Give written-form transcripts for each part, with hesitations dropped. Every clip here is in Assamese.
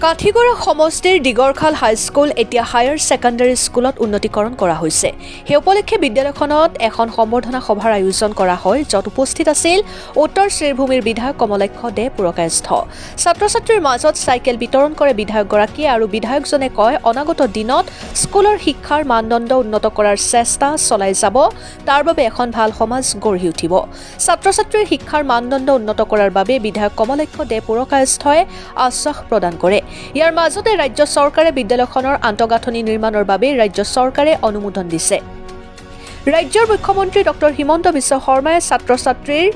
কাঠিগড়া সমষ্টিৰ দিগৰখাল হাইস্কুল এতিয়া হায়াৰ ছেকেণ্ডাৰী স্কুলত উন্নতিকৰণ কৰা হৈছে। সেই উপলক্ষে বিদ্যালয়খনত এখন সম্বৰ্ধনা সভাৰ আয়োজন কৰা হয়, য'ত উপস্থিত আছিল উত্তৰ শ্ৰীভূমিৰ বিধায়ক কমলাক্ষ দে পুৰকায়স্থ। ছাত্ৰ ছাত্ৰীৰ মাজত চাইকেল বিতৰণ কৰে বিধায়কগৰাকীয়ে আৰু বিধায়কজনে কয়, অনাগত দিনত স্কুলৰ শিক্ষাৰ মানদণ্ড উন্নত কৰাৰ চেষ্টা চলাই যাব, তাৰ বাবে এখন ভাল সমাজ গঢ়ি উঠিব। ছাত্ৰ ছাত্ৰীৰ শিক্ষাৰ মানদণ্ড উন্নত কৰাৰ বাবে বিধায়ক কমলাক্ষ দে পুৰকায়স্থই আশ্বাস প্ৰদান কৰে। ইয়াৰ মাজতে ৰাজ্য চৰকাৰে বিদ্যালয়খনৰ আন্তঃগাঁথনি নিৰ্মাণৰ বাবে ৰাজ্য চৰকাৰে অনুমোদন দিছে। ৰাজ্যৰ মুখ্যমন্ত্ৰী ডক্টৰ হিমন্ত বিশ্ব শৰ্মাই ছাত্ৰ ছাত্ৰীৰ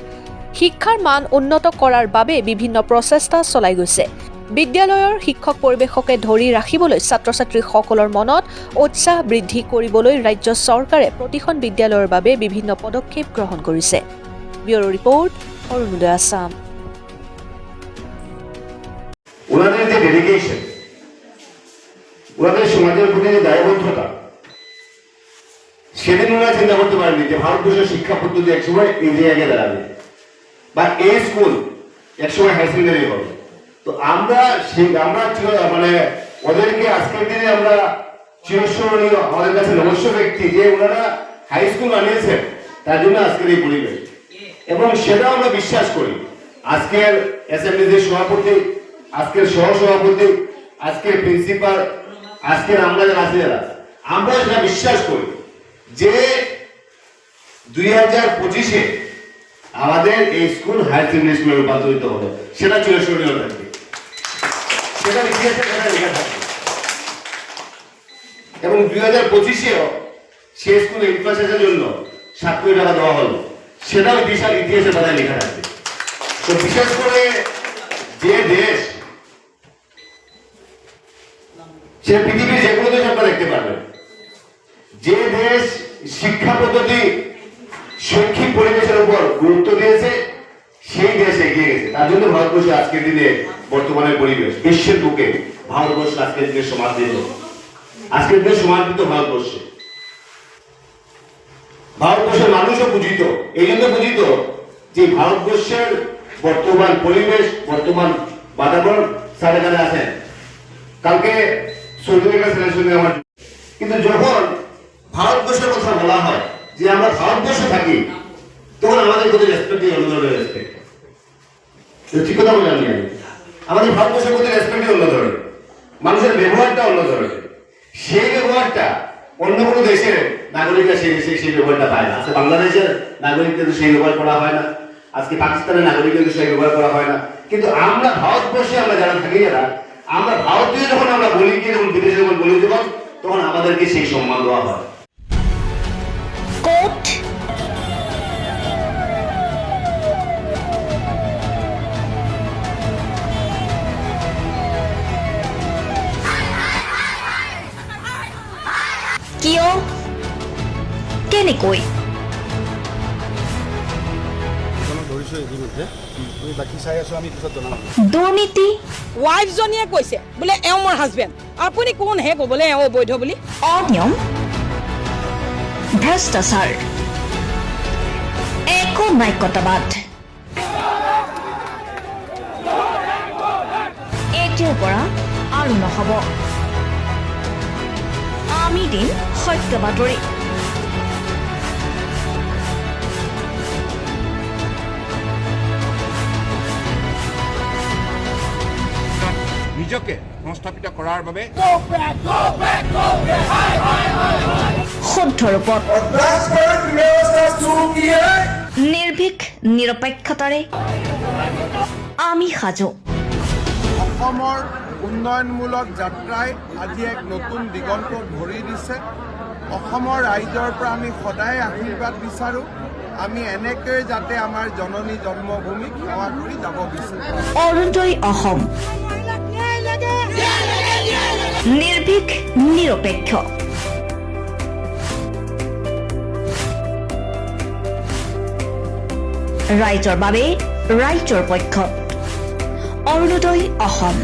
শিক্ষাৰ মান উন্নত কৰাৰ বাবে বিভিন্ন প্ৰচেষ্টা চলাই গৈছে। বিদ্যালয়ৰ শিক্ষক পৰিৱেশকে ধৰি ৰাখিবলৈ ছাত্ৰ ছাত্ৰীসকলৰ মনত উৎসাহ বৃদ্ধি কৰিবলৈ ৰাজ্য চৰকাৰে প্ৰতিখন বিদ্যালয়ৰ বাবে বিভিন্ন পদক্ষেপ গ্ৰহণ কৰিছে। Bureau report, Arunodoy Assam. ওনাদের যে ডেডিকেশন, ওনাদের সমাজের প্রতি যে দায়বদ্ধতা, সেদিন ওনারা চিন্তা করতে পারেননি যে ভারতবর্ষের শিক্ষা পদ্ধতি একসময় এই জায়গায় দাঁড়াবে বা এই স্কুল একসময় হাই সেকেন্ডারি হবে। তো আমরা মানে ওদেরকে আজকের দিনে আমরা চিরস্মরণীয়, আমাদের কাছে নমস্য ব্যক্তি যে ওনারা হাই স্কুল বানিয়েছেন, তার জন্য আজকের এই পরিবেশ। এবং সেটাও আমরা বিশ্বাস করি আজকের অ্যাসেম্বলির সভাপতি, আজকের সহসভাপতি, আজকের প্রিন্সিপাল, আজকের আমরা যারা আছি, আমরা সেটা বিশ্বাস করি যে 2025-এ আমাদের এই স্কুল হায়ার সেকেন্ডারি স্কুলে রূপান্তরিত হবে, সেটা চিরস্মরণীয় থাকবে, সেটা ইতিহাসে লেখা থাকবে। এবং 2025-এও সেই স্কুলের ইনফ্রাস্ট্রাকচারের জন্য 7 কোটি টাকা দেওয়া হলো, সেটাও ইতিহাসের পাতায় লেখা থাকবে। তো বিশেষ করে যে দেশ, সে পৃথিবীর যে কোনো দেশ আপনারা দেখতে পারবেন, যে দেশ শিক্ষা পদ্ধতি শৈক্ষিক পরিবেশের উপর গুরুত্ব দিয়েছে, সেই দেশ এগিয়ে গেছে। তার জন্য ভারতবর্ষে আজকের দিনে বর্তমানের পরিবেশ, বিশ্বের বুকে ভারতবর্ষ আজকের দিনে সমাদৃত, আজকের দিনে সমাদৃত ভারতবর্ষে। ভারতবর্ষের মানুষও পূজিত, এই জন্য পূজিত যে ভারতবর্ষের বর্তমান পরিবেশ, বর্তমান বাতাবরণ সাথে সাথে আছেন। কালকে আমার, কিন্তু যখন ভারতবর্ষের কথা বলা হয় যে আমরা ভারতবর্ষে থাকি, তখন আমাদের প্রতি রেসপেক্ট অন্য ধরনের রেসপেক্ট। ঠিক কথা বলে আমি, আমাদের ভারতবর্ষের প্রতি রেসপেক্ট অন্য ধরনের, মানুষের ব্যবহারটা অন্য ধরনের। সেই ব্যবহারটা অন্য কোনো দেশের নাগরিকরা সেই দেশে সেই ব্যবহারটা পায় না। আজকে বাংলাদেশের নাগরিকদের সেই ব্যবহার করা হয় না, আজকে পাকিস্তানের নাগরিকদের সেই ব্যবহার করা হয় না। কিন্তু আমরা ভারতবর্ষে আমরা যারা থাকি, যারা আমরা ভারতীয়, যখন আমরা বলি কি, যখন বিদেশে যখন বলি দেব, তখন আমাদেরকে সেই সম্মান দেওয়া হয়। কোট কিয়, কেনেকৈ দুৰ্নীতি? ৱাইফজনীয়ে কৈছে বোলে এওঁ মোৰ হাজবেণ্ড, আপুনি কোন হে ক'বলৈ এওঁ বৈধ বুলি? অনিয়ম, ভ্ৰষ্টাচাৰ, একো নায়কতাবাদ, এতিয়াৰ পৰা আৰু নহ'ব। আমি দিম সত্য বাতৰি। নিজকে সংস্থাপিত কৰাৰ বাবে শুদ্ধ ৰূপত নিৰ্ভীক নিৰপেক্ষতাৰে আমি সাজু। অসমৰ উন্নয়নমূলক যাত্ৰাই আজি এক নতুন দিগন্ত ভৰি দিছে। অসমৰ ৰাইজৰ পৰা আমি সদায় আশীৰ্বাদ বিচাৰোঁ, আমি এনেকৈ যাতে আমাৰ জননী জন্মভূমিক সেৱা কৰি যাব বিচাৰোঁ। অৰুণোদয় অসম, নিৰ্ভীক নিৰপেক্ষ। ৰাইজৰ বাবে ৰাইজৰ পক্ষত অৰুণোদয় অসম।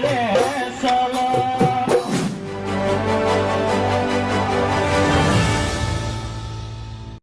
रे